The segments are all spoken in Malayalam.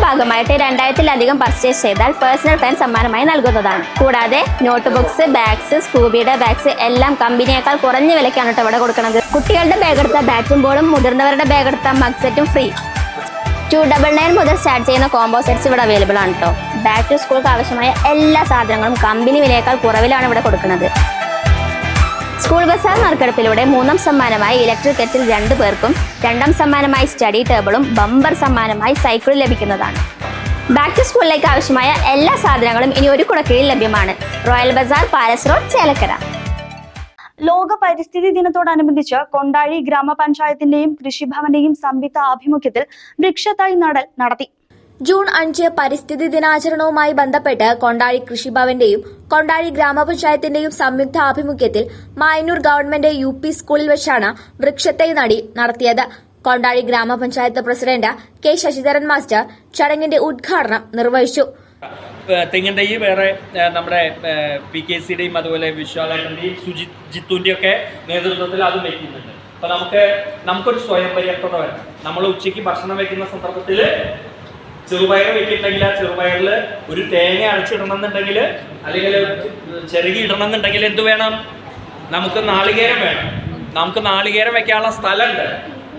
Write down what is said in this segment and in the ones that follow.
ഭാഗമായിട്ട് 2000-ലധികം പർച്ചേസ് ചെയ്താൽ പേഴ്സണൽ ഫാൻ സമ്മാനമായി നൽകുന്നതാണ്. കൂടാതെ നോട്ട് ബുക്സ്, ബാഗ്സ്, സ്കൂബിയുടെ ബാഗ്സ് എല്ലാം കമ്പനിയേക്കാൾ കുറഞ്ഞ വിലയ്ക്കാണ് ഇവിടെ കൊടുക്കുന്നത്. കുട്ടികളുടെ ബാഗ് എടുത്ത ബാറ്റും ബോളും, മുതിർന്നവരുടെ ബാഗ് എടുത്ത മഗ് സെറ്റും ഫ്രീ. 299 മുതൽ സ്റ്റാർട്ട് ചെയ്യുന്ന കോംബോ സെറ്റ്സ് ഇവിടെ അവൈലബിൾ ആണ് കേട്ടോ. ബാക്ക് ടു സ്കൂൾക്ക് ആവശ്യമായ എല്ലാ സാധനങ്ങളും കമ്പനി വിലയേക്കാൾ കുറവിലാണ് ഇവിടെ കൊടുക്കുന്നത്. സ്കൂൾ ബസാർ നറുക്കെടുപ്പിലൂടെ 3ാം സമ്മാനമായി ഇലക്ട്രിക് കെറ്റിൽ 2 പേർക്കും, 2ാം സമ്മാനമായി സ്റ്റഡി ടേബിളും, ബമ്പർ സമ്മാനമായി സൈക്കിളും ലഭിക്കുന്നതാണ്. ബാക്ക് ടു സ്കൂളിലേക്ക് ആവശ്യമായ എല്ലാ സാധനങ്ങളും ഇനി ഒരു കുടക്കീഴിൽ ലഭ്യമാണ്. Royal Bazaar, Palace Road, Chelakkara. ലോക പരിസ്ഥിതി ദിനത്തോടനുബന്ധിച്ച് കൊണ്ടാഴി ഗ്രാമപഞ്ചായത്തിന്റെയും കൃഷിഭവന്റെയും സംയുക്ത ആഭിമുഖ്യത്തിൽ വൃക്ഷത്തൈ നടൽ നടത്തി. ജൂൺ 5 പരിസ്ഥിതി ദിനാചരണവുമായി ബന്ധപ്പെട്ട് കൊണ്ടാഴി കൃഷിഭവന്റെയും കൊണ്ടാഴി ഗ്രാമപഞ്ചായത്തിന്റെയും സംയുക്ത ആഭിമുഖ്യത്തിൽ മായന്നൂർ ഗവൺമെന്റ് UP സ്കൂളിൽ വെച്ചാണ് വൃക്ഷത്തൈ നടത്തിയത്. കൊണ്ടാഴി ഗ്രാമപഞ്ചായത്ത് പ്രസിഡന്റ് K. ശശിധരൻ മാസ്റ്റർ ചടങ്ങിന്റെ ഉദ്ഘാടനം നിർവഹിച്ചു. തെങ്ങിൻ തൈ വേറെ നമ്മുടെ PKCയുടെയും അതുപോലെ വിശ്വാലേട്ടൻ്റെയും ജിത്തുവിൻ്റെ ഒക്കെ നേതൃത്വത്തിൽ അത് വയ്ക്കുന്നുണ്ട്. അപ്പോൾ നമുക്കൊരു സ്വയം പര്യാപ്തത വരണം. നമ്മൾ ഉച്ചയ്ക്ക് ഭക്ഷണം വയ്ക്കുന്ന സന്ദർഭത്തിൽ ചെറുപയർ വെക്കിയിട്ടുണ്ടെങ്കിൽ ആ ചെറുപയറിൽ ഒരു തേങ്ങ അരച്ചിടണം എന്നുണ്ടെങ്കിൽ, അല്ലെങ്കിൽ ചിരകി ഇടണം എന്നുണ്ടെങ്കിൽ എന്ത് വേണം? നമുക്ക് നാളികേരം വേണം. നമുക്ക് നാളികേരം വെക്കാനുള്ള സ്ഥലമുണ്ട്,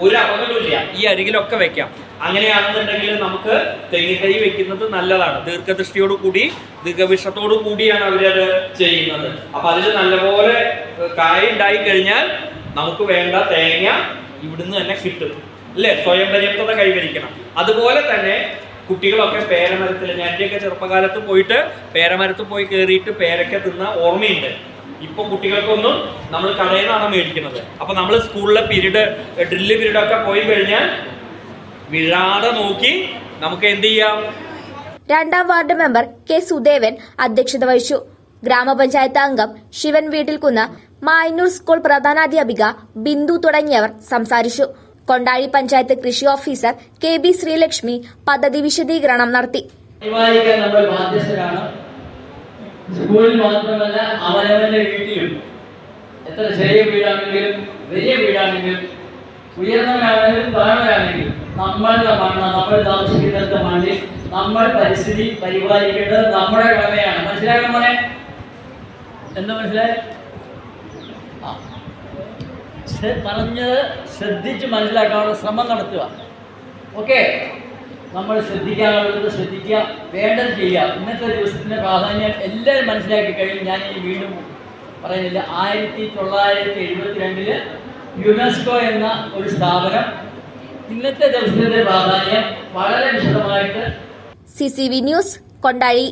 ഒരു അപകടമില്ല, ഈ അരികിലൊക്കെ വെക്കാം. അങ്ങനെയാണെന്നുണ്ടെങ്കിൽ നമുക്ക് തെങ്ങിൻ തൈ വെക്കുന്നത് നല്ലതാണ്. ദീർഘദൃഷ്ടിയോടു കൂടി, ദീർഘവീക്ഷണത്തോടു കൂടിയാണ് അവരത് ചെയ്യുന്നത്. അപ്പൊ അതിൽ നല്ലപോലെ കായ ഉണ്ടായി കഴിഞ്ഞാൽ നമുക്ക് വേണ്ട തേങ്ങ ഇവിടുന്ന് തന്നെ കിട്ടും, അല്ലേ? സ്വയം പര്യാപ്തത കൈവരിക്കണം. അതുപോലെ തന്നെ കുട്ടികളൊക്കെ പേരമരത്തിൽ, ഞാൻ്റെയൊക്കെ ചെറുപ്പകാലത്ത് പോയിട്ട് പേരമരത്ത് പോയി കയറിയിട്ട് പേരൊക്കെ തിന്ന ഓർമ്മയുണ്ട്. ഇപ്പൊ കുട്ടികൾക്കൊന്നും നമ്മൾ കടയിൽ നിന്നാണ് മേടിക്കുന്നത്. അപ്പൊ നമ്മൾ സ്കൂളിലെ ഡ്രില്ല് പീരീഡൊക്കെ പോയി കഴിഞ്ഞാൽ വീഴാതെ നോക്കി നമുക്ക് എന്ത് ചെയ്യാം. 2ാം വാർഡ് മെമ്പർ K. സുദേവൻ അധ്യക്ഷത വഹിച്ചു. ഗ്രാമപഞ്ചായത്ത് അംഗം ശിവൻ വീട്ടിൽക്കുന്ന്, മായന്നൂർ സ്കൂൾ പ്രധാനാധ്യാപിക ബിന്ദു തുടങ്ങിയവർ സംസാരിച്ചു. കൊണ്ടാഴി പഞ്ചായത്ത് കൃഷി ഓഫീസർ KB ശ്രീലക്ഷ്മി പദ്ധതി വിശദീകരണം നടത്തി. നമ്മൾ ബാധ്യസ്ഥരാണ്. സ്കൂളിൽ മാത്രമല്ല, അവനവന്റെ വീട്ടിലും, എത്ര ചെറിയ വീടാണെങ്കിലും വലിയ വീടാണെങ്കിലും, ഉയർന്നവരാണെങ്കിലും താഴ്ന്നവരാണെങ്കിലും, നമ്മളുടെ മണ്ണ്, നമ്മൾ താമസിക്കുന്നിടത്ത് മണ്ണിൽ നമ്മൾ പരിസ്ഥിതി പരിപാലിക്കേണ്ടത് നമ്മുടെ കടമയാണ്. മനസ്സിലാക്കണം മോനെ? എന്താ മനസ്സിലായി? പറഞ്ഞത് ശ്രദ്ധിച്ച് മനസ്സിലാക്കാനുള്ള ശ്രമം നടത്തുക. ഓക്കെ, നമ്മൾ ശ്രദ്ധിക്കാനുള്ളത് ശ്രദ്ധിക്കുക, വേണ്ടത് ചെയ്യുക. ഇന്നത്തെ ദിവസത്തിൻ്റെ പ്രാധാന്യം എല്ലാവരും മനസ്സിലാക്കി കഴിഞ്ഞ് ഞാൻ ഇനി വീണ്ടും പറയുന്നില്ല. 1972 യുനെസ്കോ എന്ന ഒരു സ്ഥാപനം ഇന്നത്തെ ദിവസത്തിന്റെ പ്രാധാന്യം വളരെ വിശദമായിട്ട് CCV ന്യൂസ്, കൊണ്ടാഴി.